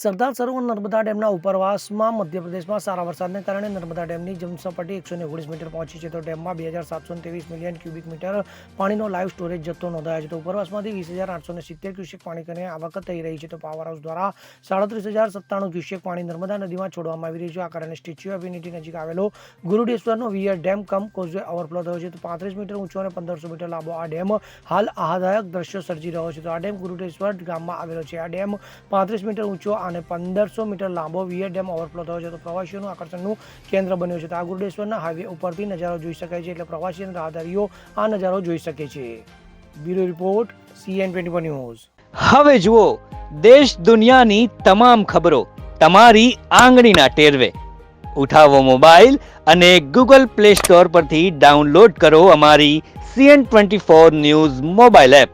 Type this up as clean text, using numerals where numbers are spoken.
સરદાર સરોવર નર્મદા ડેમના ઉપરવાસમાં મધ્યપ્રદેશમાં સારા વરસાદને કારણે નર્મદા ડેમની જળસપાટી 119 મીટર પહોંચી છે. તો ડેમમાં 2723 મિલિયન ક્યુબિક મીટર પાણીનો લાઈવ સ્ટોરેજ જથ્થો નોંધાયો છે. તો ઉપરવાસમાંથી 20,870 ક્યુસેક પાણી કરીને આવક થઈ રહી છે. તો પાવર હાઉસ દ્વારા 37,097 ક્યુસેક પાણી નર્મદા નદીમાં છોડવામાં આવી રહ્યું છે. આ કારણે સ્ટેચ્યુ ઓફ યુનિટી નજીક આવેલો ગુરુડેશ્વરનો વીઆર ડેમ કમ કોઝવે ઓવરફ્લો થયો છે. તો 35 મીટર ઊંચો અને 1500 મીટર લાંબો આ ડેમ હાલ આહલાદક દ્રશ્યો સર્જી રહ્યો છે. તો આ ડેમ ગુરુડેશ્વર ગામમાં આવેલો છે. આ ડેમ 35 મીટર ઊંચો અને 1500 મીટર લાંબો વીઆર ડેમ ઓવરફ્લો થયો છે. તો પ્રવાસીઓનું આકર્ષણનું કેન્દ્ર બન્યો છે. તો આ ગુરુડેશ્વરના હાઈવે ઉપરથી નજારો જોઈ શકાય છે. એટલે પ્રવાસી અને રાહદારીઓ આ નજારો જોઈ શકે છે. Bureau report CN24 news. હવે જુઓ દેશ દુનિયાની તમામ ખબરો તમારી આંગળીના ટેરવે. ઉઠાવો મોબાઈલ અને ગૂગલ પ્લે સ્ટોર પરથી ડાઉનલોડ કરો અમારી CN24 ન્યૂઝ મોબાઈલ એપ.